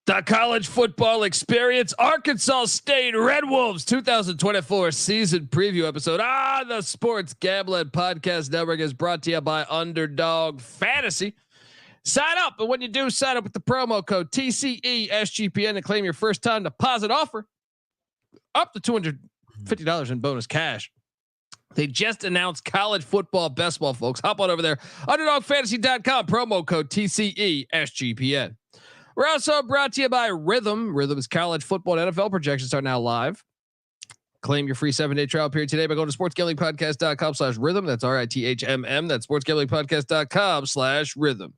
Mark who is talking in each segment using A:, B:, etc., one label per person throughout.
A: The college football experience, Arkansas State Red Wolves 2024 season preview episode on the Sports Gambling Podcast Network is brought to you by Underdog Fantasy. Sign up, and when you do, sign up with the promo code TCESGPN and claim your first time deposit offer up to $250 in bonus cash. They just announced college football best ball, folks. Hop on over there, underdogfantasy.com, promo code TCESGPN. We're also brought to you by Rhythm. Rhythm's college football and NFL projections are now live. Claim your free 7-day trial period today by going to sportsgamblingpodcast.com/rhythm. That's RITHMM. That's sportsgamblingpodcast.com/rhythm.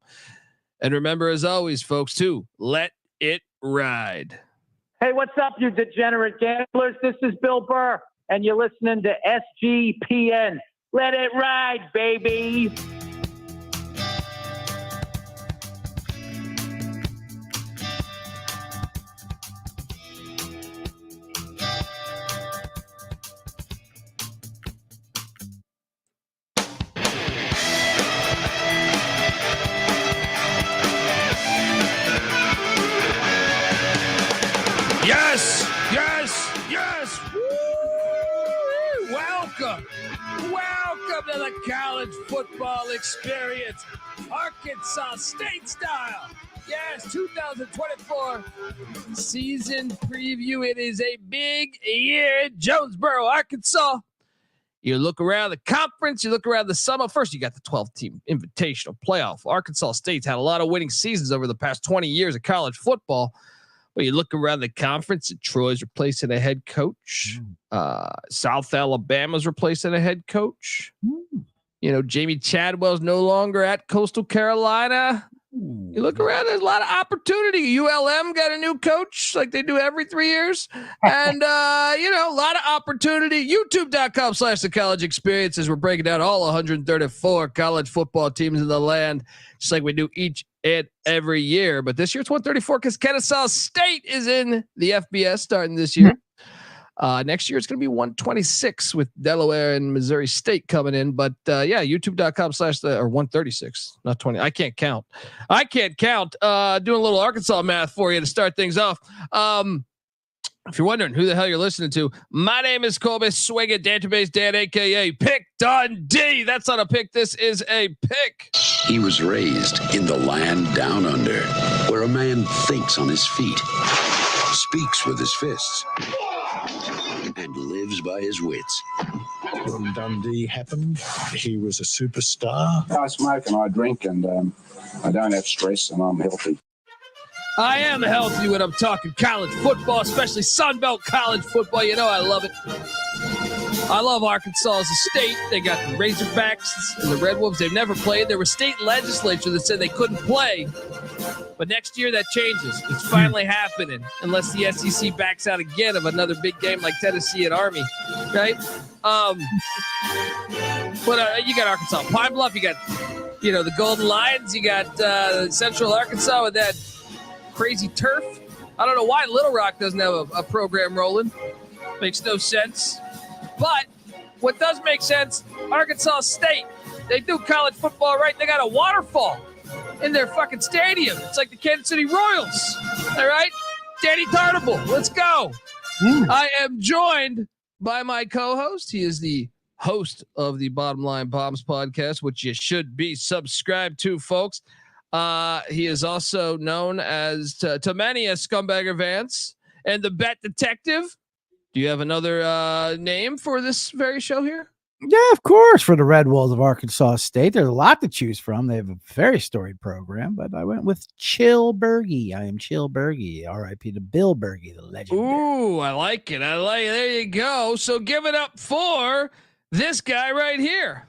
A: And remember, as always, folks, to let it ride.
B: Hey, what's up, you degenerate gamblers? This is Bill Burr, and you're listening to SGPN. Let it ride, baby.
A: Yes, yes, yes. Woo! Welcome to the college football experience, Arkansas State style. Yes, 2024 season preview. It is a big year in Jonesboro, Arkansas. You look around the conference, you look around the summer. First, you got the 12-team invitational playoff. Arkansas State's had a lot of winning seasons over the past 20 years of college football. But you look around the conference, and Troy's replacing a head coach. South Alabama's replacing a head coach. You know, Jamie Chadwell's no longer at Coastal Carolina. You look around, there's a lot of opportunity. ULM got a new coach like they do every 3 years. And, a lot of opportunity. YouTube.com/the college experience as we're breaking down all 134 college football teams in the land, just like we do each and every year. But this year it's 134 because Kennesaw State is in the FBS starting this year. Next year it's going to be 126 with Delaware and Missouri State coming in. But youtube.com/or 136, not 20. I can't count. Doing a little Arkansas math for you to start things off. If you're wondering who the hell you're listening to, my name is Colby Swing at Database Dan, aka Pick Dundee. That's not a pick. This is a pick.
C: He was raised in the land down under, where a man thinks on his feet, speaks with his fists, and lives by his wits.
D: When Dundee happened, he was a superstar.
E: I smoke and I drink and I don't have stress and I'm healthy.
A: I am healthy when I'm talking college football, especially Sunbelt college football. You know I love it. I love Arkansas as a state. They got the Razorbacks and the Red Wolves. They've never played. There was state legislature that said they couldn't play. But next year that changes. It's finally happening, unless the SEC backs out again of another big game like Tennessee and Army, right? But you got Arkansas Pine Bluff. You got, the Golden Lions. You got Central Arkansas with that crazy turf. I don't know why Little Rock doesn't have a program rolling. Makes no sense. But what does make sense, Arkansas State, they do college football right. They got a waterfall in their fucking stadium. It's like the Kansas City Royals. All right? Danny Tartable, let's go. I am joined by my co-host. He is the host of the Bottom Line Bombs podcast, which you should be subscribed to, folks. He is also known as to many as Scumbagger Vance and the Bet Detective. Do you have another name for this very show here?
F: Yeah, of course. For the Red Wolves of Arkansas State, there's a lot to choose from. They have a very storied program, but I went with Chill Berge. I am Chill Berge. R.I.P. to Bill Berge, the legend.
A: Ooh, I like it. There you go. So give it up for this guy right here.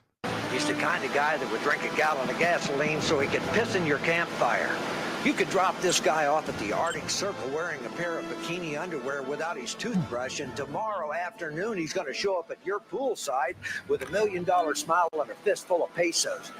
G: He's the kind of guy that would drink a gallon of gasoline so he could piss in your campfire. You could drop this guy off at the Arctic Circle wearing a pair of bikini underwear without his toothbrush, and tomorrow afternoon he's going to show up at your poolside with $1 million smile and a fistful of pesos.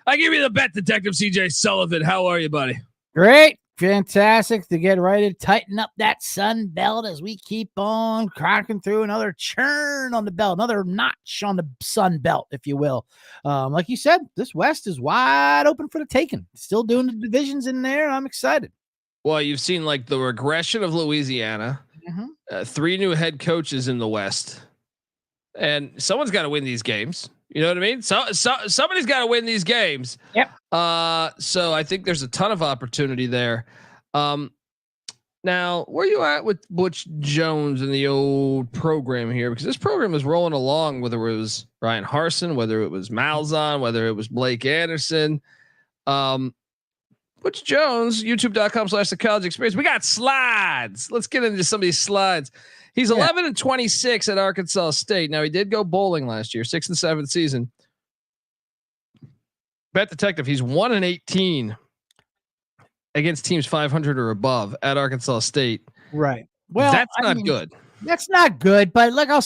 A: I give you the Bet Detective, CJ Sullivan. How are you, buddy?
F: Great. Fantastic to get ready to tighten up that sun belt as we keep on cracking through another churn on the belt, another notch on the sun belt, if you will. Like you said, this West is wide open for the taking. Still doing the divisions in there. I'm excited.
A: Well, you've seen like the regression of Louisiana, 3 new head coaches in the West, and someone's got to win these games. You know what I mean? So somebody's got to win these games.
F: Yep.
A: So I think there's a ton of opportunity there. Now, where you at with Butch Jones and the old program here? Because this program is rolling along, whether it was Ryan Harsin, whether it was Malzahn, whether it was Blake Anderson. Butch Jones, youtube.com/the college experience. We got slides. Let's get into some of these slides. He's 11-26 at Arkansas State. Now he did go bowling last year, 6th and 7th season. Bet Detective, he's 1-18 against teams 500 or above at Arkansas State.
F: Right. Well,
A: that's not good.
F: That's not good. But like you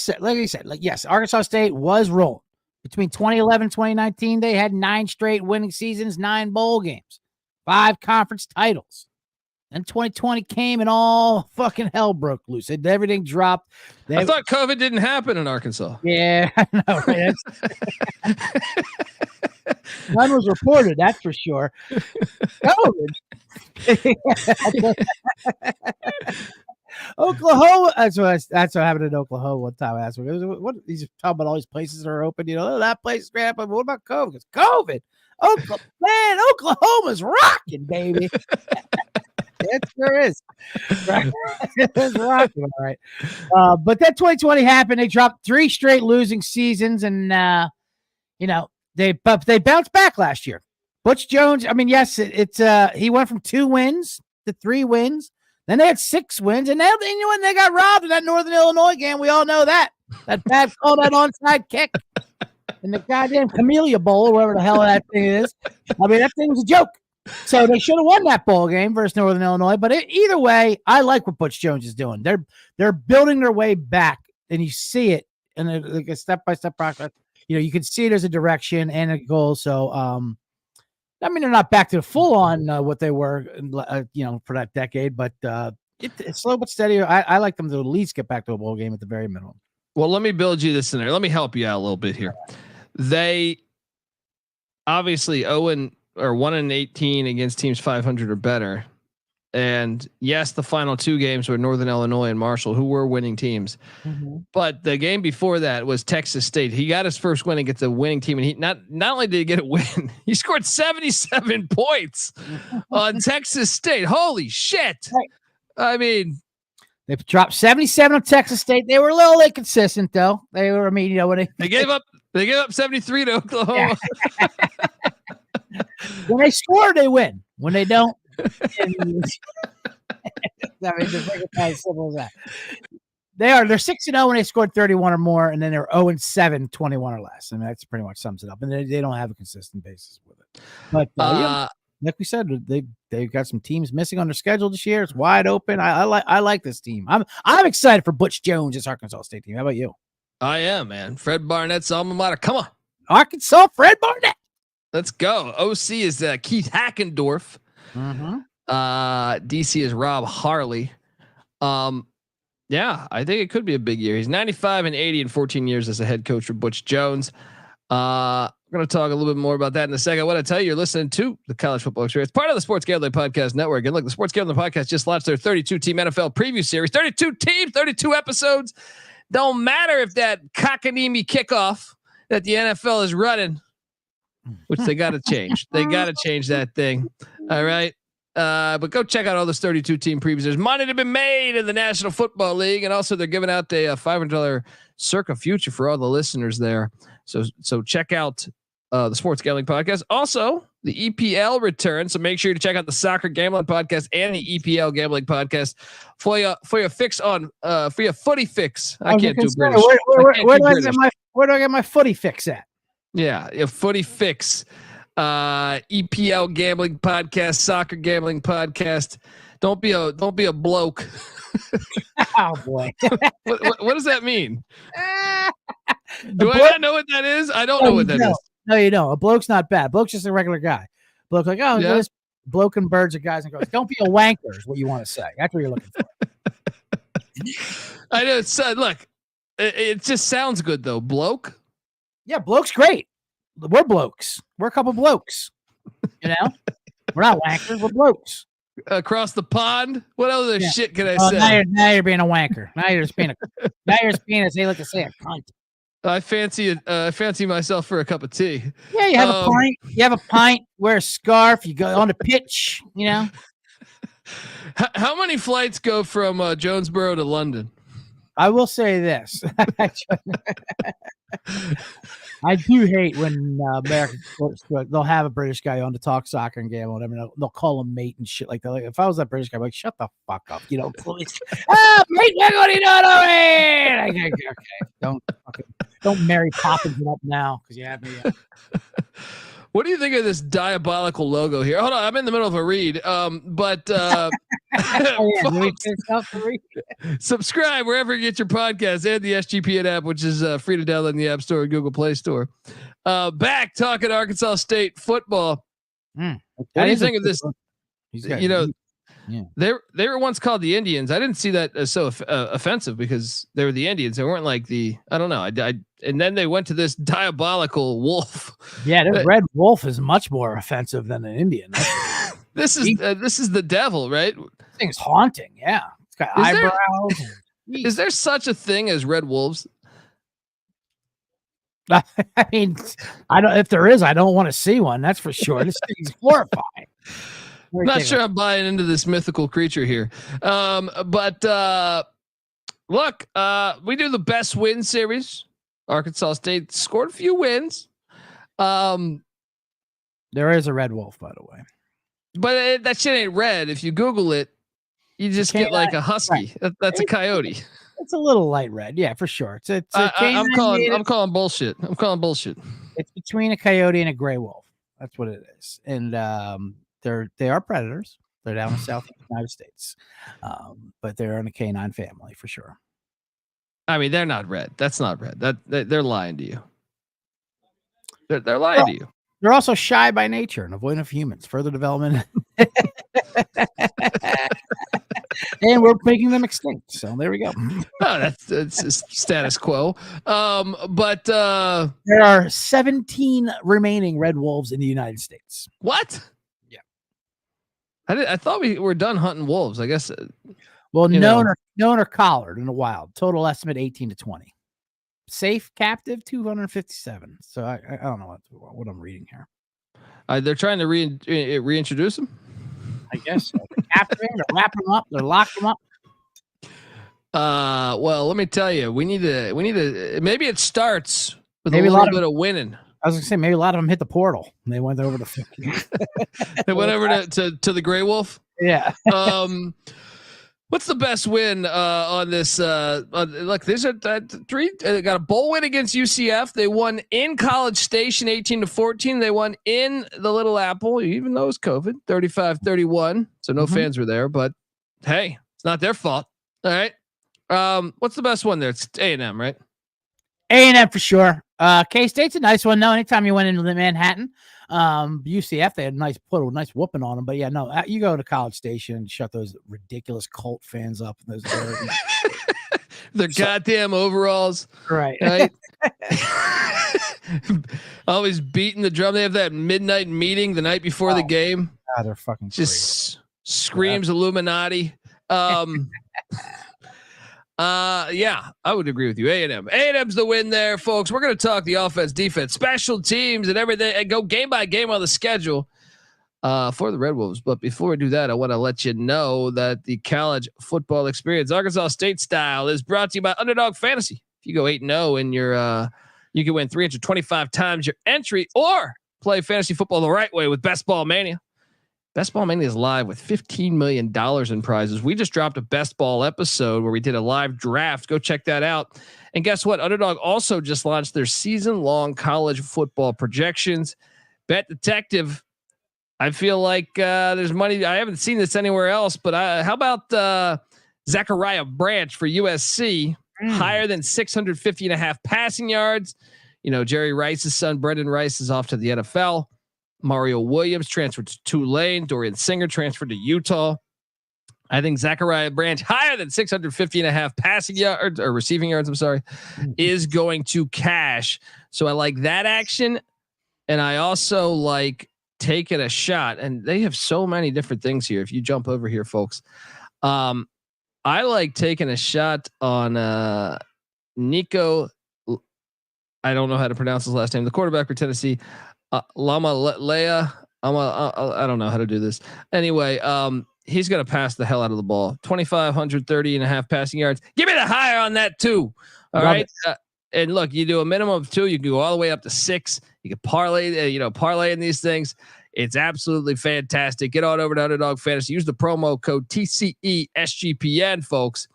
F: said, yes, Arkansas State was rolling between 2011 and 2019. They had 9 straight winning seasons, 9 bowl games, 5 conference titles. And 2020 came and all fucking hell broke loose. Everything dropped.
A: I thought COVID didn't happen in Arkansas.
F: Yeah, I know. Right? None was reported, that's for sure. COVID. Oklahoma. That's what happened in Oklahoma one time. I asked me, what he's talking about all these places that are open. You know, that place is great, but what about COVID? It's COVID. Man, Oklahoma's rocking, baby. It sure is. It's rocking, all right. But then 2020 happened. They dropped 3 straight losing seasons, and they bounced back last year. Butch Jones. I mean, yes, he went from 2 wins to 3 wins. Then they had 6 wins, and now they got robbed in that Northern Illinois game. We all know that bad call, that onside kick, and the goddamn Camellia Bowl, whatever the hell that thing is. I mean, that thing was a joke. So they should have won that ball game versus Northern Illinois. But either way, I like what Butch Jones is doing. They're building their way back, and you see it in like a step-by-step process. You know, you can see there's a direction and a goal. So, I mean, they're not back to the full-on what they were, for that decade. But it's slow but steady. I like them to at least get back to a bowl game at the very minimum.
A: Well, let me build you this scenario. Let me help you out a little bit here. They obviously 1-18 against teams 500 or better. And yes, the final 2 games were Northern Illinois and Marshall, who were winning teams. Mm-hmm. But the game before that was Texas State. He got his first win against a winning team, and he not only did he get a win, he scored 77 points on Texas State. Holy shit! Right. I mean,
F: they dropped 77 on Texas State. They were a little inconsistent, though. They were, when
A: they gave up 73 to Oklahoma.
F: Yeah. When they score, they win. When they don't, I mean, it's as simple as that. They're 6-0 when they scored 31 or more, and then they're 0-7, 21 or less. I mean, that's pretty much sums it up. And they don't have a consistent basis with it. But like we said, they've got some teams missing on their schedule this year. It's wide open. I like this team. I'm excited for Butch Jones' this Arkansas State team. How about you?
A: I am, man. Fred Barnett's alma mater. Come on,
F: Arkansas. Fred Barnett.
A: Let's go. OC is Keith Hackendorf. Mm-hmm. DC is Rob Harley. Yeah, I think it could be a big year. He's 95-80 in 14 years as a head coach for Butch Jones. We're going to talk a little bit more about that in a second. I want to tell you, you're listening to the College Football Experience, part of the Sports Gambling Podcast Network. And look, the Sports Gambling Podcast just launched their 32-team NFL preview series. 32 teams, 32 episodes. Don't matter if that cockamamie kickoff that the NFL is running, which they got to change. They got to change that thing. All right. But go check out all those 32 team previews. There's money to be made in the National Football League. And also they're giving out a $500 Circa Future for all the listeners there. So check out the Sports Gambling Podcast. Also the EPL returns. So make sure to check out the Soccer Gambling Podcast and the EPL Gambling Podcast for your fix on for your footy fix. I can't do British.
F: Where do I get my footy fix at?
A: Yeah, a footy fix. EPL Gambling Podcast, Soccer Gambling Podcast. Don't be a bloke.
F: Oh boy.
A: What does that mean? Do I not know what that is? I don't know what that is.
F: No, you don't. A bloke's not bad. Bloke's just a regular guy. Bloke like, this bloke and birds are guys and girls. Don't be a wanker is what you want to say. That's what you're looking for.
A: I know. Look, it just sounds good though. Bloke.
F: Yeah, bloke's great. We're blokes. We're a couple blokes. You know, we're not wankers. We're blokes.
A: across the pond. What other shit can I say?
F: Now you're being a wanker. Now you're just being as they like to say, a cunt.
A: I fancy myself for a cup of tea.
F: Yeah, you have a pint. You have a pint. Wear a scarf. You go on the pitch. You know.
A: How many flights go from Jonesboro to London?
F: I will say this. I do hate when American sports, they'll have a British guy on to talk soccer and game, whatever. They'll call him mate and shit like that. Like, if I was that British guy, I'd be like, shut the fuck up. You know, please. Mate, what are you doing? Okay. Don't Mary Poppins it up now because you have me.
A: What do you think of this diabolical logo here? Hold on, I'm in the middle of a read. Subscribe wherever you get your podcasts and the SGPN app, which is free to download in the App Store and Google Play Store. Back talking Arkansas State football. What do you think of this? You know, they were once called the Indians. I didn't see that as so offensive because they were the Indians. They weren't like the, I don't know. And then they went to this diabolical wolf.
F: Yeah, the red wolf is much more offensive than an Indian.
A: This is the devil, right?
F: This thing's haunting. Yeah, it's got eyebrows.
A: Is there such a thing as red wolves?
F: I mean, I don't. If there is, I don't want to see one. That's for sure. This thing's horrifying.
A: I'm not sure I'm buying into this mythical creature here. But look, we do the best win series. Arkansas State scored a few wins.
F: There is a red wolf, by the way.
A: But that shit ain't red. If you Google it, you just get like a husky. Right. That's a coyote.
F: It's a little light red. Yeah, for sure.
A: I'm calling bullshit. I'm calling bullshit.
F: It's between a coyote and a gray wolf. That's what it is. And they are predators. They're down in South United States. But they're in a canine family for sure.
A: I mean, they're not red. That's not red. They're lying to you. They're lying to you.
F: They're also shy by nature and avoidant of humans. Further development. And we're making them extinct. So there we go.
A: Oh, that's status quo. But
F: there are 17 remaining red wolves in the United States.
A: What?
F: Yeah.
A: I thought we were done hunting wolves. I guess.
F: Well, known or collared in the wild. Total estimate 18 to 20. Safe captive 257. So I don't know what I'm reading here.
A: They're trying to reintroduce them.
F: I guess so. They're capturing, they're wrapping them up, they're locking them up.
A: Well, let me tell you, we need to. Maybe it starts with maybe a little bit of winning.
F: I was gonna say maybe a lot of them hit the portal and they went over to.
A: They went over to the Gray Wolf.
F: Yeah.
A: What's the best win on this? Look, there's three. They got a bowl win against UCF. They won in College Station 18-14. They won in the Little Apple, even though it was COVID, 35-31. So no fans were there, but hey, it's not their fault. All right. What's the best one there? It's A&M, right?
F: A&M for sure. K-State's a nice one. No, anytime you went into Manhattan, UCF, they had a nice whooping on them. But yeah, no, you go to College Station and shut those ridiculous cult fans up. And those
A: their goddamn overalls.
F: Right.
A: Always beating the drum. They have that midnight meeting the night before the game.
F: God, they're fucking
A: just screams Illuminati. Yeah, I would agree with you. A&M's the win there, folks. We're going to talk the offense, defense, special teams, and everything, and go game by game on the schedule for the Red Wolves. But before we do that, I want to let you know that the college football experience, Arkansas State style, is brought to you by Underdog Fantasy. If you go 8-0 and you can win 325 times your entry, or play fantasy football the right way with Best Ball Mania. Best Ball Mania is live with $15 million in prizes. We just dropped a Best Ball episode where we did a live draft. Go check that out. And guess what? Underdog also just launched their season-long college football projections. Bet Detective. I feel like there's money. I haven't seen this anywhere else, but how about Zachariah Branch for USC? Higher than 650.5 passing yards. You know, Jerry Rice's son, Brendan Rice, is off to the NFL. Mario Williams transferred to Tulane. Dorian Singer transferred to Utah. I think Zachariah Branch, higher than 650.5 passing yards or receiving yards, I'm sorry, is going to cash. So I like that action. And I also like taking a shot, and they have so many different things here. If you jump over here, folks, I like taking a shot on Nico. I don't know how to pronounce his last name. The quarterback for Tennessee, Lama Leia. I don't know how to do this. Anyway, he's going to pass the hell out of the ball. 2,530.5 passing yards. Give me the higher on that too. All right. And look, you do a minimum of 2. You can go all the way up to 6. You can parlay, parlay in these things. It's absolutely fantastic. Get on over to Underdog Fantasy. Use the promo code TCE SGPN, folks,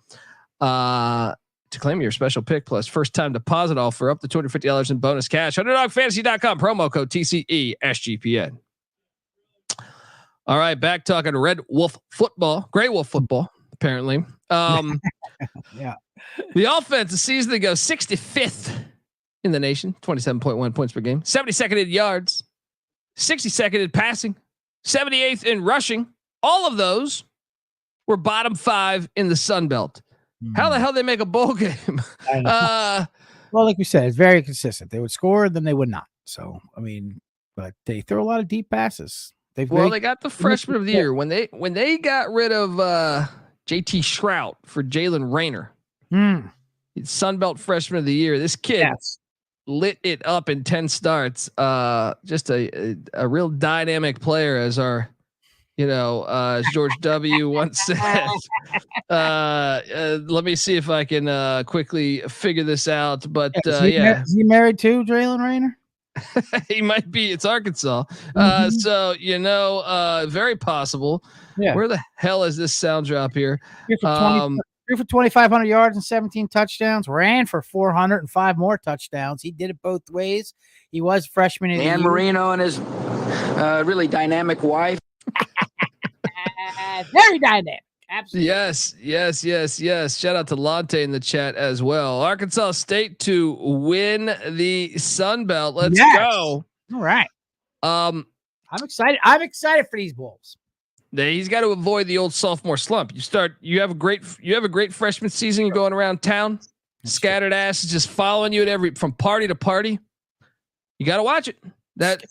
A: to claim your special pick plus first time deposit offer up to $250 in bonus cash. UnderdogFantasy.com, promo code TCE SGPN. All right, back talking Red Wolf football, Gray Wolf football, apparently.
F: Yeah.
A: The offense the season ago 65th in the nation, 27.1 points per game, 72nd in yards, 62nd in passing, 78th in rushing. All of those were bottom 5 in the Sun Belt. How the hell they make a bowl game?
F: Well, like we said, it's very consistent. They would score, then they would not. So, I mean, but they throw a lot of deep passes.
A: They got the freshman of the year when they got rid of JT Shrout for Jalen Rayner. Sun Belt freshman of the year. This kid lit it up in 10 starts. Just a real dynamic player, as our, as George W. once said. Let me see if I can quickly figure this out. But
F: is he married to Jalen Rayner?
A: He might be. It's Arkansas. So very possible. Yeah. Where the hell is this sound drop here?
F: Threw for 2,500 yards and 17 touchdowns. Ran for 405 more touchdowns. He did it both ways. He was freshman in
H: Dan Marino and his really dynamic wife.
F: Very dynamic. Absolutely.
A: Yes. Shout out to Lante in the chat as well. Arkansas State to win the Sun Belt. Let's go.
F: All right. I'm excited. I'm excited for these Wolves.
A: He's got to avoid the old sophomore slump. You have a great freshman season. You're going around town, scattered ass is just following you at from party to party. You got to watch it. That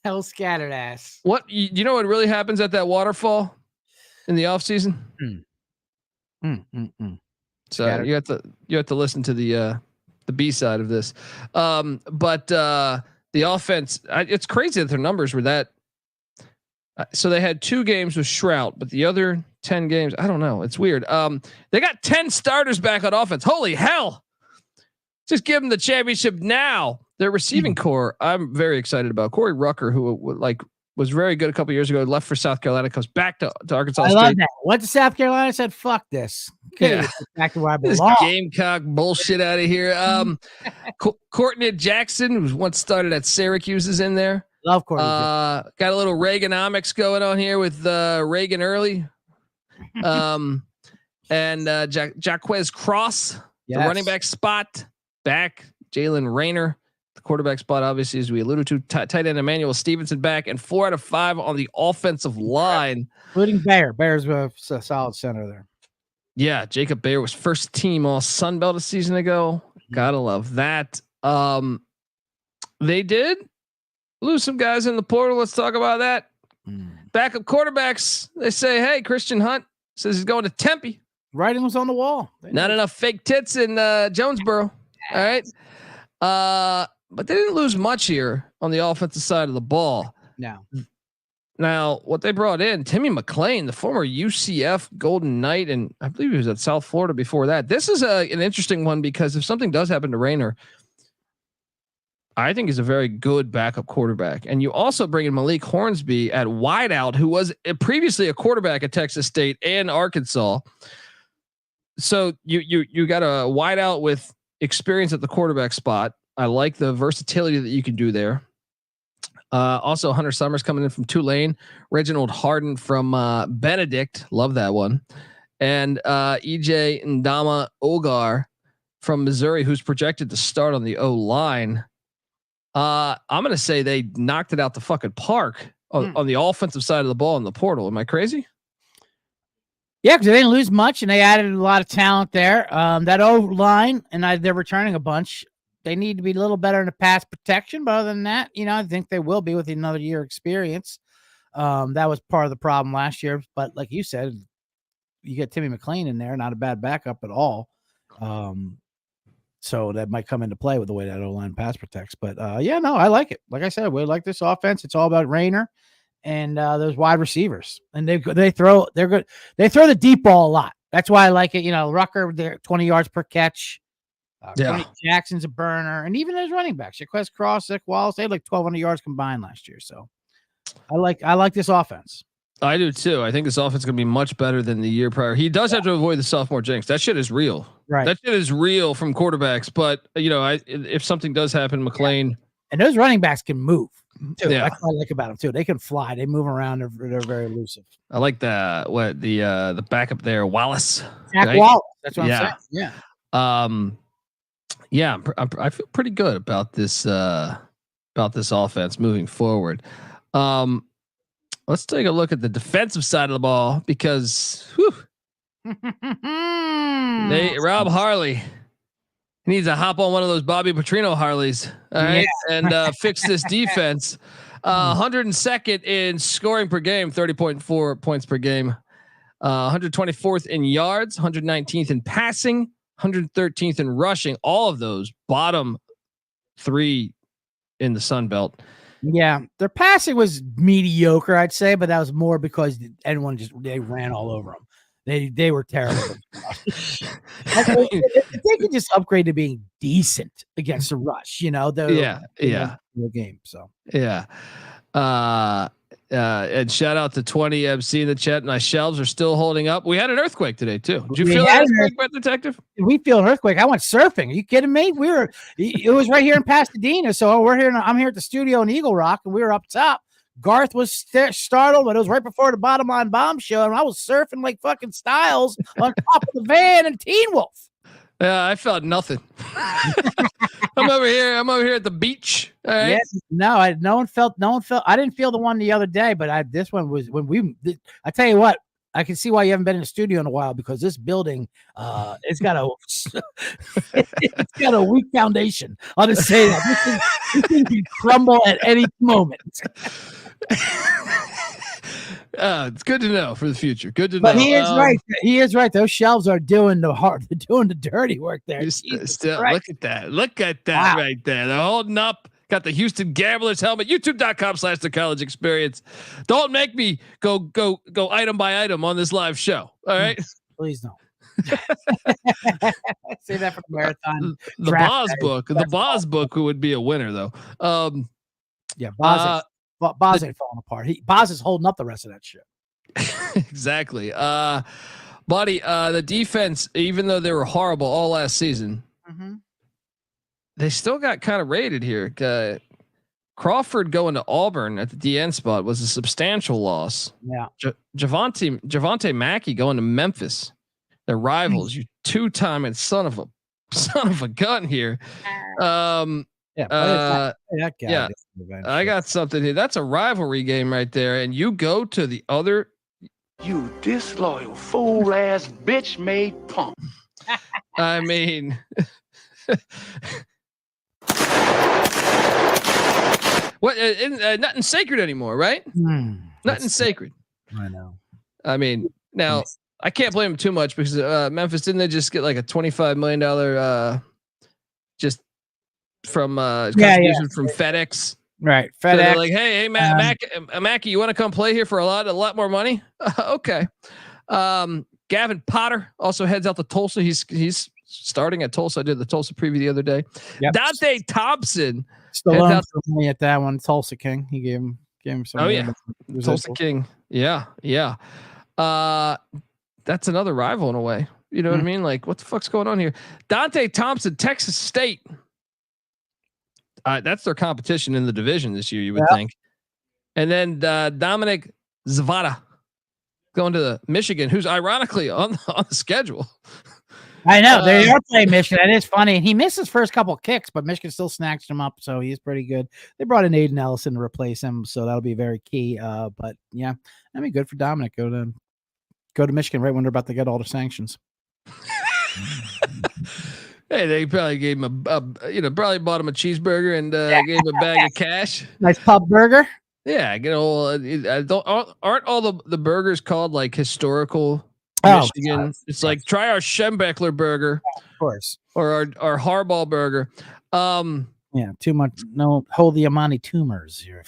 F: hell scattered ass.
A: What you know what really happens at that waterfall in the off season? So you have to listen to the B side of this. But the offense, it's crazy that their numbers were that. So they had 2 games with Shrout, but the other 10 games, I don't know. It's weird. They got 10 starters back on offense. Holy hell. Just give them the championship now. Their receiving core, I'm very excited about. Corey Rucker, who was very good a couple years ago, left for South Carolina, comes back to Arkansas State. I love that.
F: Went to South Carolina, said, fuck this. Okay, back to where I belong.
A: This Gamecock bullshit out of here. Courtney Jackson, who once started at Syracuse, is in there.
F: Love Courtney.
A: Got a little Reaganomics going on here with Reagan Early. And Jaquez Cross, the running back spot, back. Jalen Rayner, the quarterback spot, obviously, as we alluded to. Tight end Emmanuel Stevenson back, and 4 out of 5 on the offensive line,
F: including Bayer. Bayer's a solid center there.
A: Yeah, Jacob Bayer was first team All Sun Belt a season ago. Gotta love that. They did lose some guys in the portal. Let's talk about that. Backup quarterbacks. They say, hey, Christian Hunt says he's going to Tempe.
F: Writing was on the wall.
A: Not enough fake tits in Jonesboro. All right. But they didn't lose much here on the offensive side of the ball.
F: No.
A: Now, what they brought in, Timmy McClain, the former UCF Golden Knight, and I believe he was at South Florida before that. This is an interesting one because if something does happen to Rayner, I think he's a very good backup quarterback. And you also bring in Malik Hornsby at wideout, who was previously a quarterback at Texas State and Arkansas. So you got a wideout with experience at the quarterback spot. I like the versatility that you can do there. Also Hunter Summers coming in from Tulane, Reginald Harden from Benedict. Love that one. And EJ Ndama Ogar from Missouri, who's projected to start on the O line. I'm going to say they knocked it out the fucking park on the offensive side of the ball in the portal. Am I crazy?
F: Yeah, because they didn't lose much and they added a lot of talent there. That O line, and they're returning a bunch. They need to be a little better in the pass protection, but other than that, I think they will be with another year experience. That was part of the problem last year, but like you said, you get Timmy McClain in there, not a bad backup at all. So that might come into play with the way that O-line pass protects. But I like it. Like I said, we like this offense. It's all about Rayner and those wide receivers. And they're good. They throw the deep ball a lot. That's why I like it. Rucker, they're 20 yards per catch. Jackson's a burner, and even those running backs, Jaquez Cross, Zach Wallace, they had like 1,200 yards combined last year. So I like this offense.
I: I do too. I think this offense is going to be much better than the year prior. He does have to avoid the sophomore jinx. That shit is real.
F: Right.
I: That shit is real from quarterbacks. But if something does happen, McClain
F: and those running backs can move too.
I: Yeah.
F: That's what I like about them too. They can fly. They move around. They're very elusive.
I: I like the backup there, Wallace.
F: Zach
I: right?
F: Wallace. That's what I'm saying.
I: Yeah. I feel pretty good about this offense moving forward. Let's take a look at the defensive side of the ball because Rob Harley needs to hop on one of those Bobby Petrino Harleys, all right, and fix this defense. 102nd in scoring per game, 30.4 points per game. 124th in yards, 119th in passing, 113th in rushing. All of those bottom 3 in the Sun Belt.
F: Yeah, their passing was mediocre, I'd say, but that was more because they ran all over them. They were terrible. If they could just upgrade to being decent against the rush, the game. So
I: and shout out to 20 MC in the chat. My shelves are still holding up. We had an earthquake today too. Did you feel that earthquake, Brett Detective?
F: We feel an earthquake. I went surfing. Are you kidding me? It was right here in Pasadena. So I'm here at the studio in Eagle Rock, and we were up top. Garth was startled, but it was right before the Bottom Line Bomb show, and I was surfing like fucking Styles on top of the van and Teen Wolf.
I: Yeah, I felt nothing. I'm over here at the beach. All right.
F: Yeah, no one felt. I didn't feel the one the other day, but this one was when I tell you what, I can see why you haven't been in the studio in a while because this building, it's got a weak foundation. I'll just say that this thing can crumble at any moment.
I: It's good to know for the future. Good to know.
F: But he is right. He is right. Those shelves are doing the dirty work there.
I: Look at that. Look at that right there. They're holding up. Got the Houston Gamblers helmet. YouTube.com/The College Experience. Don't make me go item by item on this live show. All right.
F: Please don't. Say that for the marathon.
I: The Boz book. The Boz book would be a winner though.
F: Boz ain't falling apart. Boz is holding up the rest of that shit.
I: Exactly. Buddy, the defense, even though they were horrible all last season, they still got kind of rated here. Crawford going to Auburn at the DN spot was a substantial loss.
F: Yeah.
I: Javonte Mackey going to Memphis. Their rivals, you two-time and son of a gun here. I got something here. That's a rivalry game right there. And you go to the other.
J: You disloyal fool ass bitch made punk.
I: I mean, what? Nothing sacred anymore, right? Nothing sacred.
F: I know.
I: I mean, now I can't blame him too much because Memphis, didn't they just get like a $25 million just from contribution from FedEx?
F: Right.
I: FedEx. So they're like, hey, Mackie, you want to come play here for a lot more money? Okay. Gavin Potter also heads out to Tulsa. He's starting at Tulsa. I did the Tulsa preview the other day. Yep. Dante Thompson.
F: Stallone for me at that one. Tulsa King. He gave him some.
I: Oh yeah. Tulsa King. Yeah. That's another rival in a way. You know what I mean? Like, what the fuck's going on here? Dante Thompson, Texas State. That's their competition in the division this year, you would think. And then Dominic Zavada going to Michigan, who's ironically on the schedule.
F: I know they are playing Michigan. That is funny. And he missed his first couple of kicks, but Michigan still snatched him up, so he's pretty good. They brought in Aiden Ellison to replace him, so that'll be very key. But yeah, I mean, good for Dominic. Go to Michigan right when they're about to get all the sanctions.
I: Hey, they probably gave him probably bought him a cheeseburger and gave him a bag of cash.
F: Nice pub burger.
I: Yeah, get all. Aren't all the burgers called like historical Michigan?
F: God.
I: It's like try our Schembechler burger,
F: of course,
I: or our Harbaugh burger.
F: Yeah, too much. No, hold the Amani tumors here.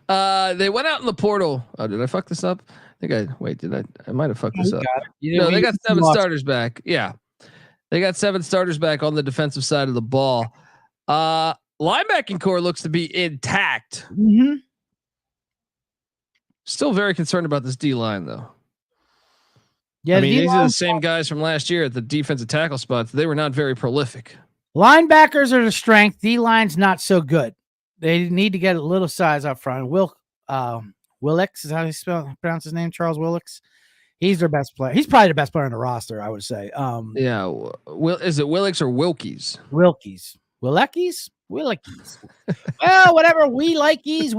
I: They went out in the portal. Oh, did I fuck this up? I might have fucked this up. No, they got 7 starters back. Yeah, they got 7 starters back on the defensive side of the ball. Linebacking core looks to be intact.
F: Mm-hmm.
I: Still very concerned about this D line though.
F: Yeah,
I: I mean, these are the same guys from last year at the defensive tackle spots. They were not very prolific.
F: Linebackers are the strength. D line's not so good. They need to get a little size up front. Willix is how you pronounce his name. Charles Willix. He's their best player. He's probably the best player on the roster, I would say.
I: Yeah. Is it Willix or Wilkies?
F: Wilkies. Willeckies? Willickies. Well, whatever. We like you,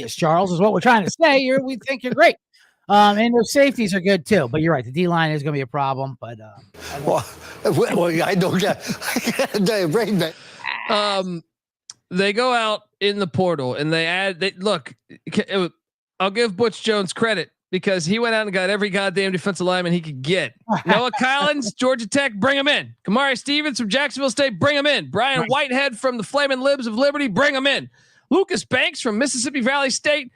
F: Charles, is what we're trying to say. We think you're great. And those safeties are good too. But you're right. The D line is going to be a problem. But
K: I don't get brain back.
I: They go out in the portal and they add. I'll give Butch Jones credit because he went out and got every goddamn defensive lineman he could get. Noah Collins, Georgia Tech, bring him in. Kamari Stevens from Jacksonville State, bring him in. Brian Whitehead from the Flaming Libs of Liberty, bring him in. Lucas Banks from Mississippi Valley State.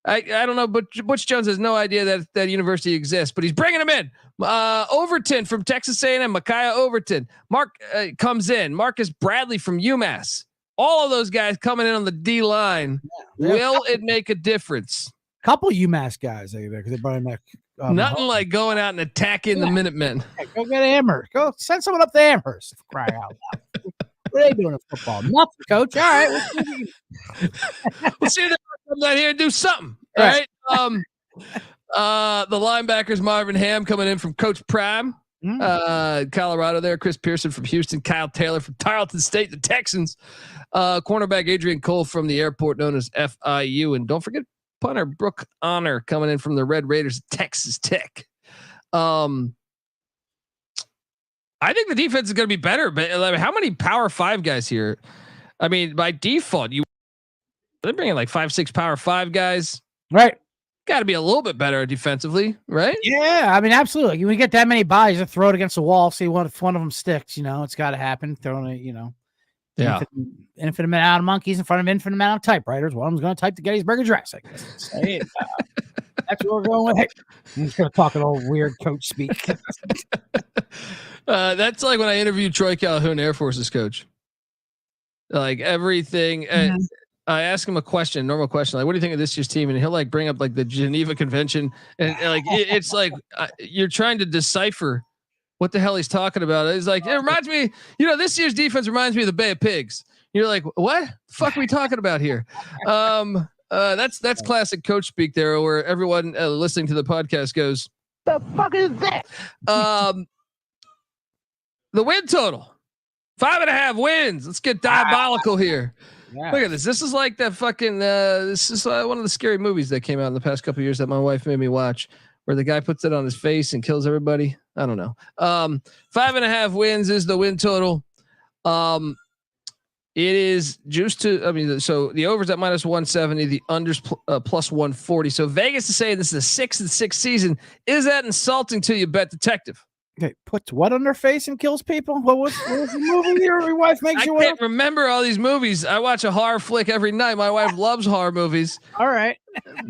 I: I don't know, but Butch Jones has no idea that university exists, but he's bringing him in. Overton from Texas A&M, Micaiah Overton. Mark comes in. Marcus Bradley from UMass. All of those guys coming in on the D line. Yeah, will it make a difference?
F: Couple UMass guys because they brought in that.
I: Nothing like going out and attacking the Minutemen.
F: Yeah, go get Amherst. Go send someone up to Amherst. Cry out loud. What are they doing in football? Nothing, coach. All right.
I: We'll see if they come down here and do something. All right. The linebackers, Marvin Ham coming in from Coach Prime. Colorado there. Chris Pearson from Houston. Kyle Taylor from Tarleton State, the Texans. Cornerback Adrian Cole from the airport known as FIU. And don't forget punter Brooke Honor coming in from the Red Raiders, Texas Tech. I think the defense is going to be better, but how many Power 5 guys here? I mean, by default, they're bringing like 5-6 Power 5 guys,
F: right?
I: Got to be a little bit better defensively, right?
F: Yeah, I mean, absolutely. When you get that many bodies, to throw it against the wall, see if one of them sticks. It's got to happen. Throwing it,
I: yeah.
F: Infinite amount of monkeys in front of infinite amount of typewriters. One of them's going to type the Gettysburg Address. I guess. That's what we're going with. I'm just going to talk an old weird coach speak.
I: That's like when I interviewed Troy Calhoun, Air Force's coach. Like everything. I ask him a normal question, like, what do you think of this year's team? And he'll like bring up like the Geneva Convention. And like, it's like, you're trying to decipher what the hell he's talking about. He's like, it reminds me, this year's defense reminds me of the Bay of Pigs. You're like, what the fuck are we talking about here? That's classic coach speak there, where everyone listening to the podcast goes,
K: the fuck is that?
I: The win total, 5.5 wins. Let's get diabolical here. Yeah. Look at this. This is like that fucking. This is one of the scary movies that came out in the past couple of years that my wife made me watch, where the guy puts it on his face and kills everybody. I don't know. 5.5 wins is the win total. It is juiced to. I mean, so the overs at -170, the unders plus 140. So Vegas is saying this is a 6-6 season. Is that insulting to you, bet detective?
F: Okay, puts what on their face and kills people? What was the movie your wife makes you watch?
I: I can't remember all these movies. I watch a horror flick every night. My wife loves horror movies.
F: All right.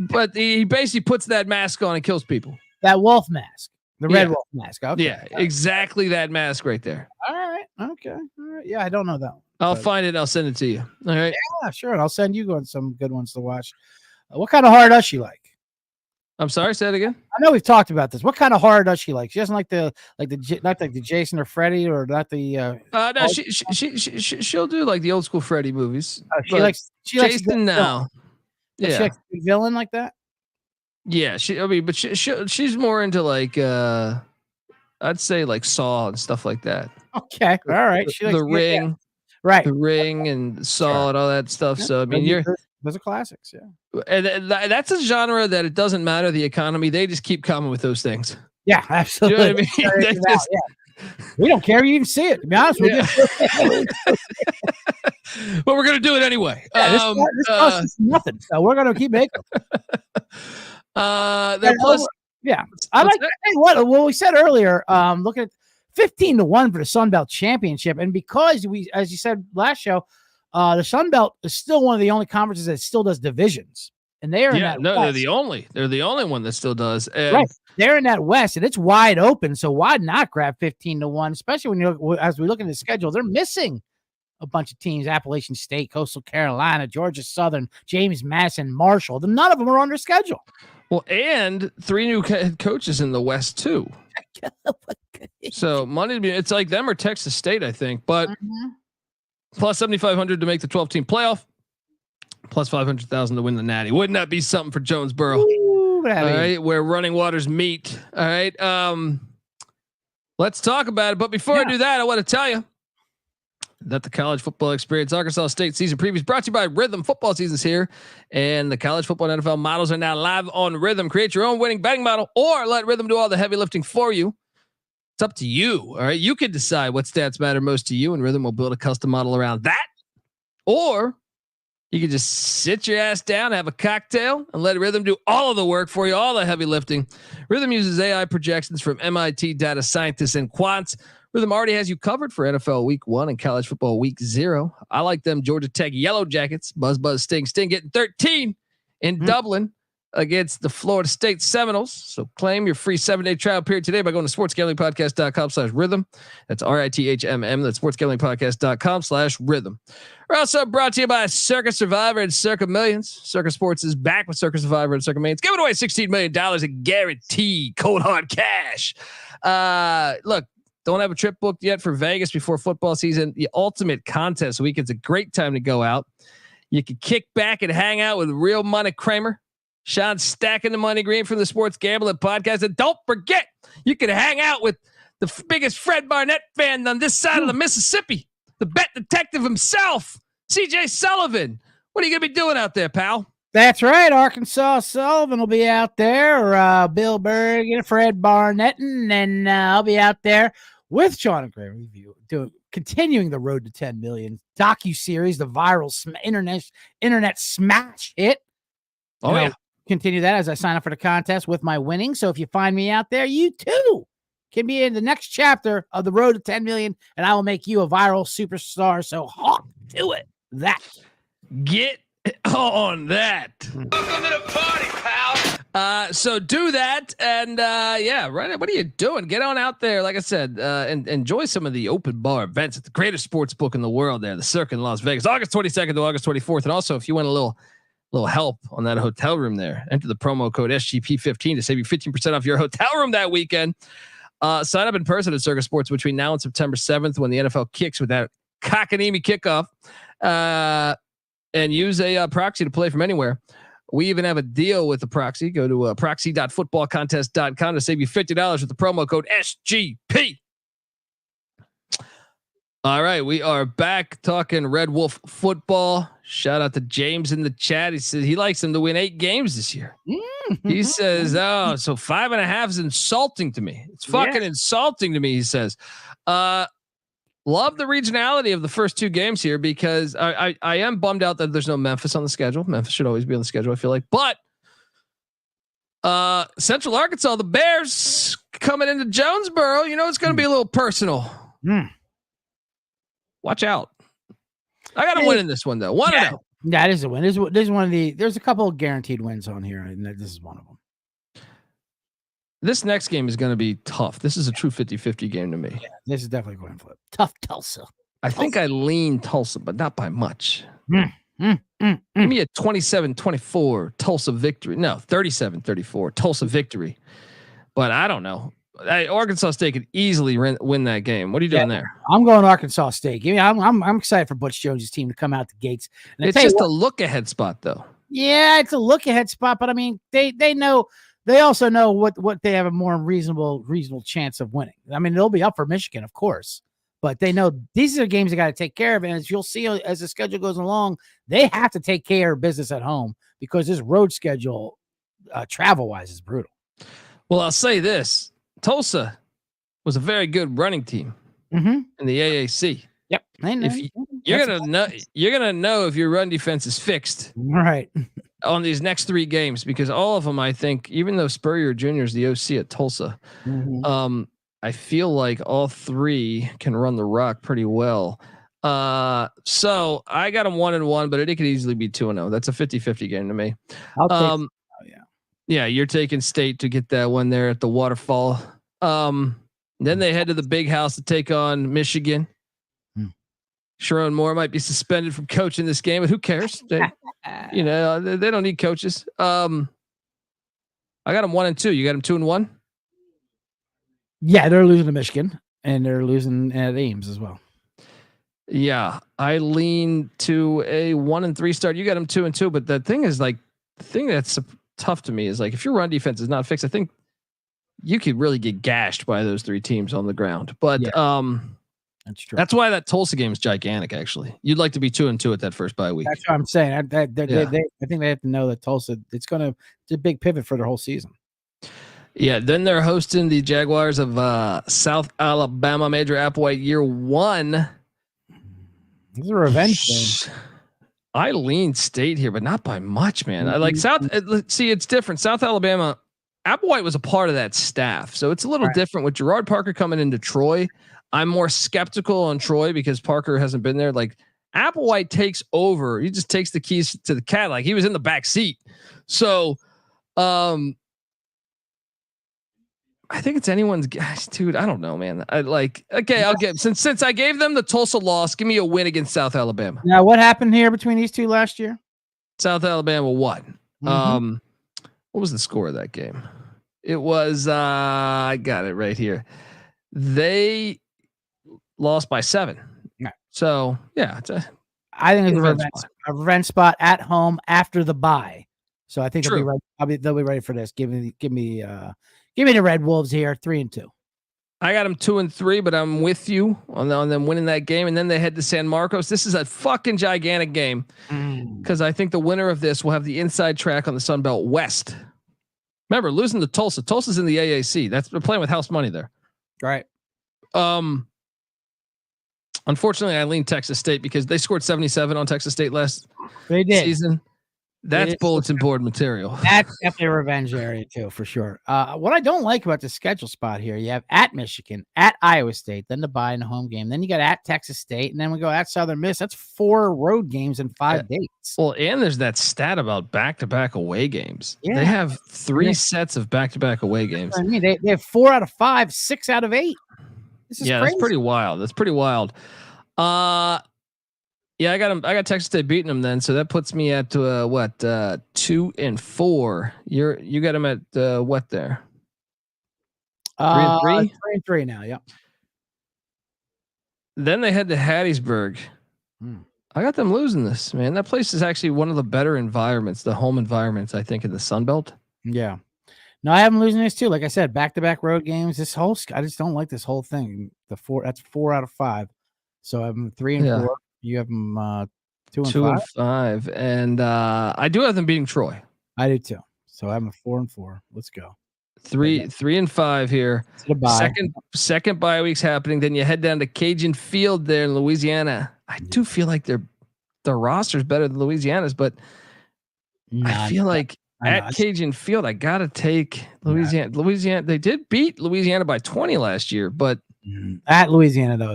I: But he basically puts that mask on and kills people.
F: That wolf mask. The red wolf mask. Okay.
I: Yeah, exactly that mask right there.
F: All right. Okay. All right. Yeah, I don't know that one.
I: I'll find it. I'll send it to you. All right.
F: Yeah, sure. And I'll send you some good ones to watch. What kind of horror does she like?
I: I'm sorry, say it again.
F: I know we've talked about this. What kind of horror does she like? She doesn't like not like the Jason or Freddy, or not the
I: no, she'll do like the old school Freddy movies.
F: She likes
I: Jason now.
F: Yeah. She likes a villain like that?
I: Yeah, but she's more into like I'd say like Saw and stuff like that.
F: Okay. All right.
I: She likes The Ring. Yeah.
F: Right.
I: The Ring and Saw and all that stuff. Yeah. So I mean
F: those are classics, yeah.
I: And that's a genre that it doesn't matter the economy; they just keep coming with those things.
F: Yeah, absolutely.
I: You know what I mean?
F: We don't care if you even see it, to be honest with you.
I: But we're gonna do it anyway.
F: This costs us nothing, so we're gonna keep making them.
I: Plus,
F: yeah. I like what we said earlier. Looking at 15-1 for the Sun Belt Championship, and because we, as you said last show, the Sun Belt is still one of the only conferences that still does divisions, and they are in that.
I: They're the only one that still does. And
F: right, they're in that West, and it's wide open. So why not grab 15-1? Especially when as we look at the schedule, they're missing a bunch of teams: Appalachian State, Coastal Carolina, Georgia Southern, James Madison, Marshall. None of them are on their schedule.
I: Well, and 3 new head coaches in the West too. So money to be, it's like them or Texas State, I think. But plus 7,500 to make the 12-team playoff, plus 500,000 to win the Natty. Wouldn't that be something for Jonesboro? All right, where running waters meet. All right, let's talk about it. But before I do that, I want to tell you that the College Football Experience Arkansas State season preview is brought to you by Rhythm. Football season's here, and the college football and NFL models are now live on Rhythm. Create your own winning betting model, or let Rhythm do all the heavy lifting for you. It's up to you. All right, you can decide what stats matter most to you, and Rhythm will build a custom model around that. Or you can just sit your ass down, have a cocktail, and let Rhythm do all of the work for you, all the heavy lifting. Rhythm uses AI projections from MIT data scientists and quants. Rhythm already has you covered for NFL Week 1 and college football Week 0. I like them Georgia Tech Yellow Jackets. Buzz, Sting getting 13 in Dublin against the Florida State Seminoles. So claim your free 7-day trial period today by going to sportsgamblingpodcast.com/rhythm. That's RITHMM. That's sportsgamblingpodcast.com/rhythm. We're also brought to you by Circus Survivor and Circa Millions. Circus Sports is back with Circus Survivor and Circa Millions, giving away $16 million in guaranteed cold hard cash. Look, don't have a trip booked yet for Vegas before football season. The ultimate contest weekend's a great time to go out. You can kick back and hang out with Real Money Kramer, Sean stacking the money green from the Sports Gambling Podcast. And don't forget, you can hang out with the biggest Fred Barnett fan on this side of the Mississippi, the bet detective himself, CJ Sullivan. What are you going to be doing out there, pal?
F: That's right. Arkansas Sullivan will be out there. Bill Berg and Fred Barnett, and I'll be out there with Sean and Graham Review, continuing the road to 10 million docu-series, the viral internet smash hit.
I: Oh, yeah.
F: Continue that as I sign up for the contest with my winning. So if you find me out there, you too can be in the next chapter of the road to 10 million, and I will make you a viral superstar. So hop to it.
I: Get on that.
J: Welcome to the party, pal.
I: So do that, and right. What are you doing? Get on out there, like I said, and enjoy some of the open bar events at the greatest sports book in the world. There, the Circa in Las Vegas, August 22nd to August 24th, and also if you want a little help on that hotel room there, enter the promo code SGP15 to save you 15% off your hotel room that weekend. Sign up in person at Circa Sports between now and September 7th when the NFL kicks with that cockamamie kickoff. And use a proxy to play from anywhere. We even have a deal with the proxy. Go to proxy.footballcontest.com to save you $50 with the promo code SGP. All right, we are back talking Red Wolf football. Shout out to James in the chat. He says he likes them to win 8 games this year. He says, "Oh, so 5.5 is insulting to me. It's fucking insulting to me." He says, "Love the regionality of the first 2 games here because I am bummed out that there's no Memphis on the schedule. Memphis should always be on the schedule, I feel like. But Central Arkansas, the Bears coming into Jonesboro, it's going to be a little personal. Watch out. I got to win in this one though. 1-0.
F: Yeah, this is a win. This is one of the. There's a couple of guaranteed wins on here, and this is one of them.
I: This next game is going to be tough. This is a true 50-50 game to me.
F: Yeah, this is definitely going for it. Tough Tulsa.
I: I think I lean Tulsa, but not by much. Give me a 27-24 Tulsa victory. No, 37-34 Tulsa victory. But I don't know. Arkansas State could easily win that game. What are you doing there? I'm
F: going Arkansas State. I'm excited for Butch Jones' team to come out the gates. And
I: it's just a look ahead spot, though.
F: Yeah, it's a look ahead spot, but I mean, they know. They also know what they have a more reasonable chance of winning. I mean, they'll be up for Michigan, of course, but they know these are games they got to take care of. And as you'll see as the schedule goes along, they have to take care of business at home because this road schedule, travel wise, is brutal.
I: Well, I'll say this: Tulsa was a very good running team
F: Mm-hmm.
I: in the AAC.
F: Yep.
I: If you're gonna know if your run defense is fixed
F: right
I: on these next 3 games, because all of them, I think, even though Spurrier Jr. is the OC at Tulsa, I feel like all 3 can run the rock pretty well. So I got them 1-1, but it could easily be 2-0. That's a 50-50 game to me. Yeah, you're taking State to get that one there at the waterfall. Then they head to the big house to take on Michigan. Sharon Moore might be suspended from coaching this game, but who cares? They don't need coaches. I got them 1-2. You got them 2-1.
F: Yeah, they're losing to Michigan and they're losing at Ames as well.
I: Yeah, I lean to a 1-3 start. You got them 2-2, but the thing is, like, the thing that's tough to me is, like, if your run defense is not fixed, I think you could really get gashed by those 3 teams on the ground. But
F: that's true.
I: That's why that Tulsa game is gigantic. Actually, you'd like to be 2-2 at that first bye week.
F: That's what I'm saying. I think they have to know that Tulsa. It's a big pivot for their whole season.
I: Yeah. Then they're hosting the Jaguars of South Alabama. Major Applewhite year 1.
F: This is a revenge game.
I: I lean State here, but not by much, man. I like South. See, it's different. South Alabama. Applewhite was a part of that staff, so it's a little different with Gerard Parker coming into Troy. I'm more skeptical on Troy because Parker hasn't been there. Like, Applewhite takes over. He just takes the keys to the Cadillac. He was in the back seat. So, I think it's anyone's guys, dude. I don't know, man. I'll get, since I gave them the Tulsa loss, give me a win against South Alabama.
F: Now, what happened here between these 2 last year?
I: South Alabama won. What was the score of that game? It was, I got it right here. They lost by 7.
F: Yeah.
I: So yeah,
F: I think it's a revenge spot at home after the bye. So I think they'll be ready. They'll be ready for this. Give me the Red Wolves here, 3-2.
I: I got them 2-3, but I'm with you on them winning that game. And then they head to San Marcos. This is a fucking gigantic game because I think the winner of this will have the inside track on the Sun Belt West. Remember, losing to Tulsa. Tulsa's in the AAC. They're playing with house money there.
F: Right.
I: Unfortunately, I lean Texas State because they scored 77 on Texas State last season. That's bulletin board material.
F: That's definitely a revenge area too, for sure. What I don't like about the schedule spot here, you have at Michigan, at Iowa State, then the bye in the home game. Then you got at Texas State, and then we go at Southern Miss. That's 4 road games in 5 dates.
I: Well, and there's that stat about back-to-back away games.
F: Yeah.
I: They have 3 sets of back-to-back away games.
F: I mean, they have 4 out of 5, 6 out of 8. This is crazy.
I: That's pretty wild. That's pretty wild. Yeah, I got Texas State beating them then, so that puts me at 2-4. You got them at what there? 3-3.
F: 3-3 now. Yep.
I: Then they head to Hattiesburg. I got them losing this, man. That place is actually one of the better environments, the home environments, I think, in the Sun Belt.
F: Yeah. No, I have them losing this too. Like I said, back-to-back road games. I just don't like this whole thing. That's 4 out of 5. So I'm 3-4. You have them 2-5.
I: And I do have them beating Troy.
F: I do too. So I'm a 4-4. Let's go.
I: 3-5 here. Second bye week's happening. Then you head down to Cajun Field there in Louisiana. I do feel like their roster is better than Louisiana's, but I feel like at Cajun Field, I gotta take Louisiana. Louisiana, they did beat Louisiana by 20 last year, but
F: at Louisiana though,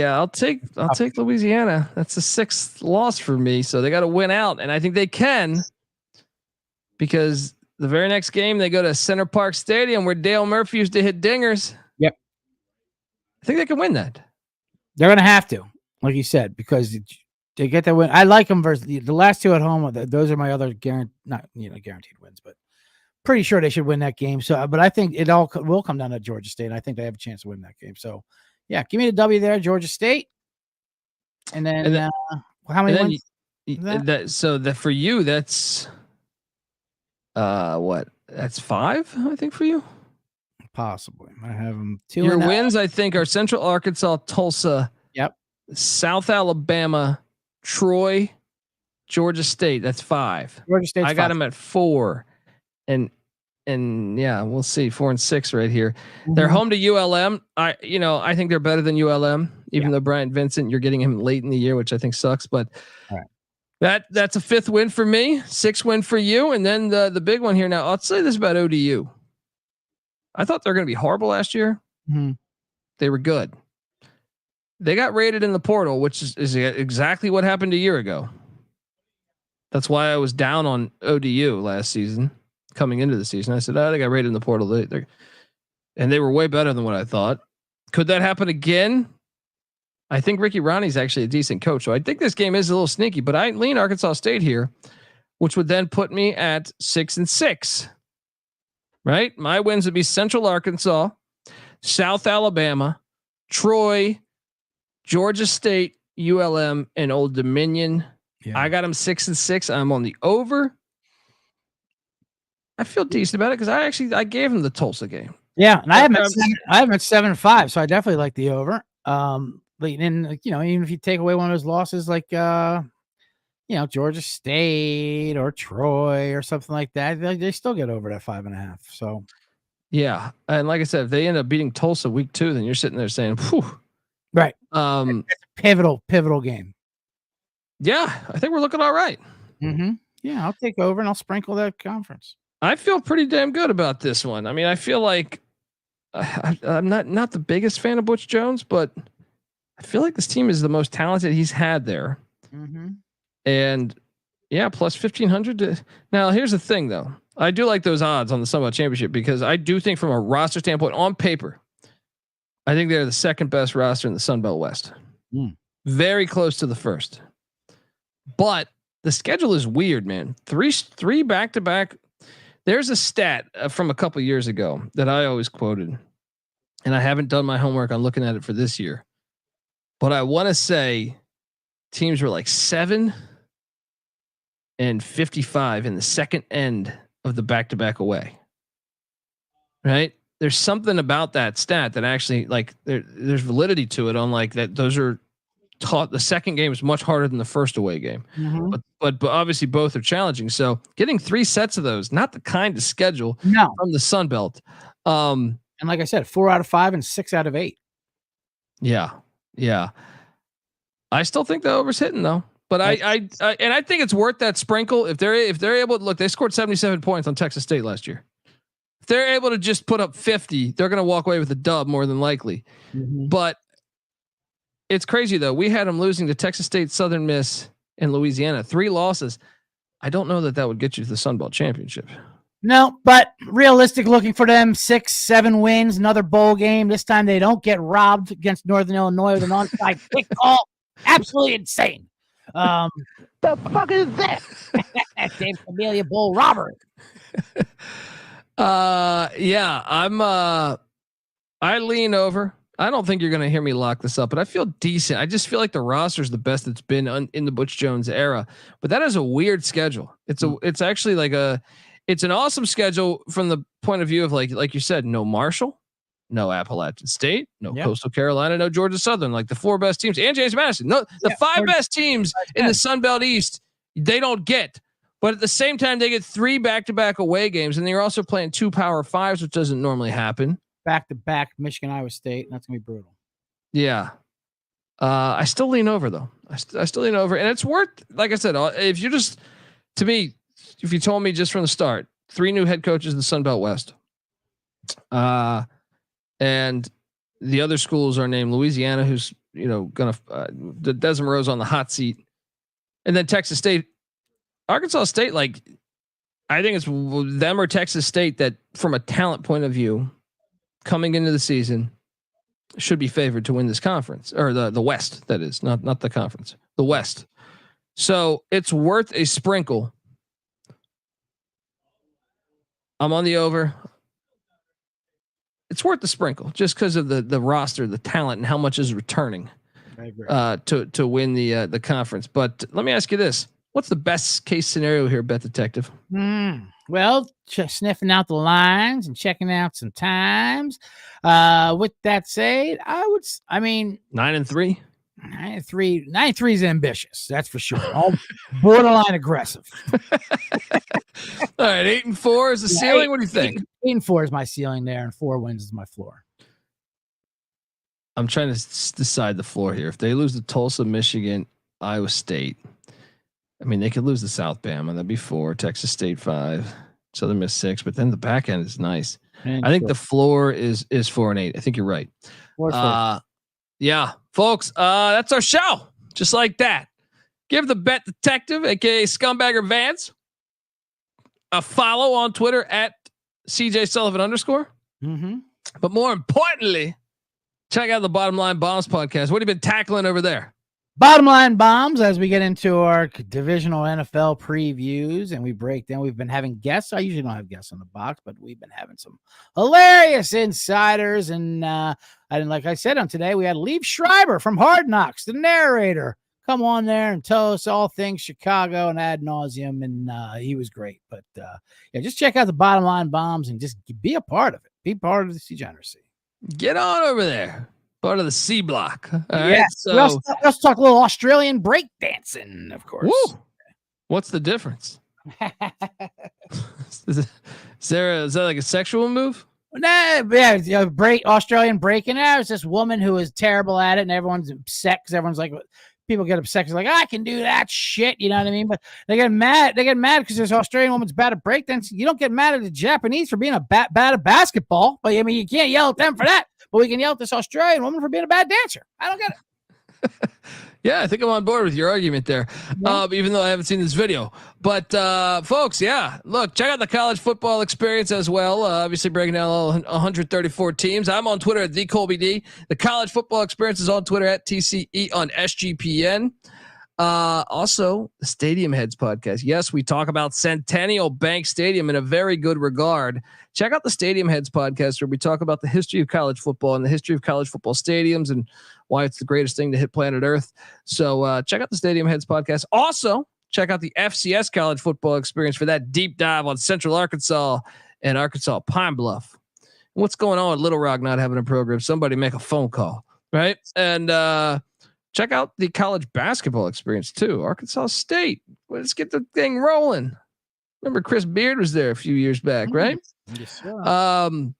I: I'll take Louisiana. That's the 6th loss for me, so they got to win out, and I think they can because the very next game they go to Center Park Stadium where Dale Murphy used to hit dingers.
F: Yep,
I: I think they can win that.
F: They're gonna have to, like you said, because they get that win. I like them versus the last 2 at home. Those are my other guaranteed wins, but pretty sure they should win that game. So, but I think it all will come down to Georgia State. And I think they have a chance to win that game. So, yeah, give me the W there, Georgia State. And then how many wins?
I: So that for you, that's what? That's 5, I think, for you.
F: Possibly. I have them 2.
I: Your wins, I think, are Central Arkansas, Tulsa.
F: Yep.
I: South Alabama, Troy, Georgia State. That's 5.
F: Georgia State.
I: I got them at 4. And and yeah, we'll see. 4-6 right here. They're home to ULM. I think they're better than ULM, even though Bryant Vincent, you're getting him late in the year, which I think sucks, but that's a 5th win for me, 6th win for you. And then the big one here. Now I'll say this about ODU. I thought they're going to be horrible last year. They were good. They got rated in the portal, which is exactly what happened a year ago. That's why I was down on ODU last season, coming into the season. I said, they got rated in the portal. They were way better than what I thought. Could that happen again? I think Ricky Ronnie's actually a decent coach. So I think this game is a little sneaky, but I lean Arkansas State here, which would then put me at 6-6. Right? My wins would be Central Arkansas, South Alabama, Troy, Georgia State, ULM, and Old Dominion. Yeah. I got them 6-6. I'm on the over. I feel decent about it because I gave him the Tulsa game.
F: Yeah, and I have him at 7-5, so I definitely like the over. But then even if you take away one of those losses, like Georgia State or Troy or something like that, they still get over that 5.5. So
I: yeah, and like I said, if they end up beating Tulsa week 2, then you're sitting there saying, "Whew."
F: Right. It's a pivotal game.
I: Yeah, I think we're looking all right.
F: Yeah, I'll take over and I'll sprinkle that conference.
I: I feel pretty damn good about this one. I mean, I feel like I'm not the biggest fan of Butch Jones, but I feel like this team is the most talented he's had there. And yeah, plus 1,500. Now, here's the thing, though. I do like those odds on the Sun Belt Championship because I do think from a roster standpoint, on paper, I think they're the second best roster in the Sun Belt West. Very close to the first. But the schedule is weird, man. Three back-to-back. There's a stat from a couple years ago that I always quoted, and I haven't done my homework on looking at it for this year. But I want to say teams were like 7 and 55 in the second end of the back-to-back away. Right? There's something about that stat that actually there's validity to it on like that. Those are taught. The second game is much harder than the first away game, but obviously both are challenging. So getting 3 sets of those, not the kind of schedule from the Sun Belt.
F: And like I said, 4 out of 5 and 6 out of 8.
I: Yeah. I still think the over's hitting though, but I think it's worth that sprinkle if they're able to look. They scored 77 points on Texas State last year. If they're able to just put up 50, they're going to walk away with a dub more than likely. But it's crazy though. We had them losing to Texas State, Southern Miss, and Louisiana. 3 losses. I don't know that would get you to the Sun Belt Championship.
F: No, but realistic looking for them, 6-7 wins, another bowl game. This time they don't get robbed against Northern Illinois with an onside kick call. Absolutely insane. The fuck is that? Dave Camellia Bowl robbery.
I: Yeah, I lean over. I don't think you're going to hear me lock this up, but I feel decent. I just feel like the roster is the best it's been in the Butch Jones era, but that is a weird schedule. It's actually like it's an awesome schedule from the point of view of like you said, no Marshall, no Appalachian State, no Coastal Carolina, no Georgia Southern, like the 4 best teams, and James Madison. No, the 5 best teams in the Sun Belt East, they don't get. But at the same time, they get 3 back-to-back away games, and they're also playing 2 Power 5s, which doesn't normally happen.
F: Back-to-back Michigan, Iowa State. That's gonna be brutal.
I: Yeah, I still lean over though. I still lean over, and it's worth. Like I said, if you just to me, if you told me just from the start, 3 new head coaches in the Sun Belt West, and the other schools are named Louisiana, who's gonna the Desmond Rose on the hot seat, and then Texas State. Arkansas State, I think it's them or Texas State that, from a talent point of view, coming into the season, should be favored to win this conference, or the West. That is not the conference, the West. So it's worth a sprinkle. I'm on the over. It's worth the sprinkle just because of the roster, the talent, and how much is returning to win the conference. But let me ask you this. What's the best case scenario here, Bet Detective?
F: Well, just sniffing out the lines and checking out some times. With that said,
I: 9-3.
F: 93 is ambitious. That's for sure. All borderline aggressive.
I: All right. 8-4 is the ceiling. What do you think?
F: 8-4 is my ceiling there, and 4 wins is my floor.
I: I'm trying to decide the floor here. If they lose to Tulsa, Michigan, Iowa State, I mean, they could lose to South Bama. That'd be 4. Texas State 5. Southern Miss 6. But then the back end is nice. I think the floor is 4 and 8. I think you're right. Yeah, folks. That's our show. Just like that. Give the Bet Detective, aka Scumbagger Vance, a follow on Twitter at CJ Sullivan _.
F: Mm-hmm.
I: But more importantly, check out the Bottom Line Bombs podcast. What have you been tackling over there?
F: Bottom Line Bombs, as we get into our divisional NFL previews and we break down, we've been having guests. I usually don't have guests on the box, but we've been having some hilarious insiders. And like I said on today, we had Liev Schreiber from Hard Knocks, the narrator, come on there and tell us all things Chicago and ad nauseum. And he was great. But yeah, just check out the Bottom Line Bombs and just be a part of it. Be part of the degeneracy.
I: Get on over there. Part of the C block. All
F: yeah.
I: right, so
F: let's talk a little Australian breakdancing, of course.
I: Woo. What's the difference? is that like a sexual move?
F: Nah, yeah, Australian breaking. It's this woman who is terrible at it, and everyone's upset because everyone's like, people get upset because like, I can do that shit. You know what I mean? But they get mad. They get mad because this Australian woman's bad at breakdancing. You don't get mad at the Japanese for being bad at basketball, but I mean, you can't yell at them for that. But we can yell at this Australian woman for being a bad dancer. I don't get it.
I: Yeah, I think I'm on board with your argument there, even though I haven't seen this video. But folks, yeah, look, check out the college football experience as well. Obviously, breaking down all 134 teams. I'm on Twitter at TheColbyD. The college football experience is on Twitter at TCE on SGPN. Also, the Stadium Heads podcast. Yes, we talk about Centennial Bank Stadium in a very good regard. Check out the Stadium Heads podcast where we talk about the history of college football and the history of college football stadiums and why it's the greatest thing to hit planet Earth. So check out the Stadium Heads podcast. Also, check out the FCS college football experience for that deep dive on Central Arkansas and Arkansas Pine Bluff. And what's going on with Little Rock not having a program? Somebody make a phone call, right? And check out the college basketball experience too. Arkansas State. Let's get the thing rolling. Remember Chris Beard was there a few years back, right?
F: Yes, sir.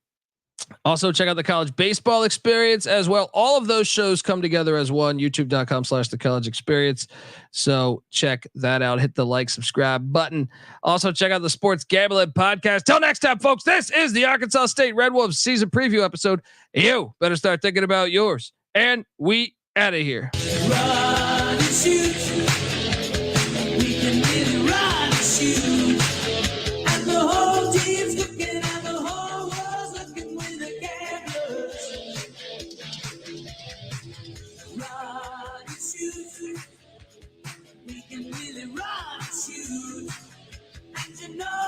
I: Also check out the college baseball experience as well. All of those shows come together as one. YouTube.com/the college experience. So check that out. Hit the like, subscribe button. Also check out the Sports Gambling podcast. Till next time, folks, this is the Arkansas State Red Wolves season preview episode. You better start thinking about yours. And we out of here.
L: Run and shoot. We can really run and shoot. And the whole team's looking and the whole world's looking with the gamblers. Run and shoot. We can really run and shoot. And you know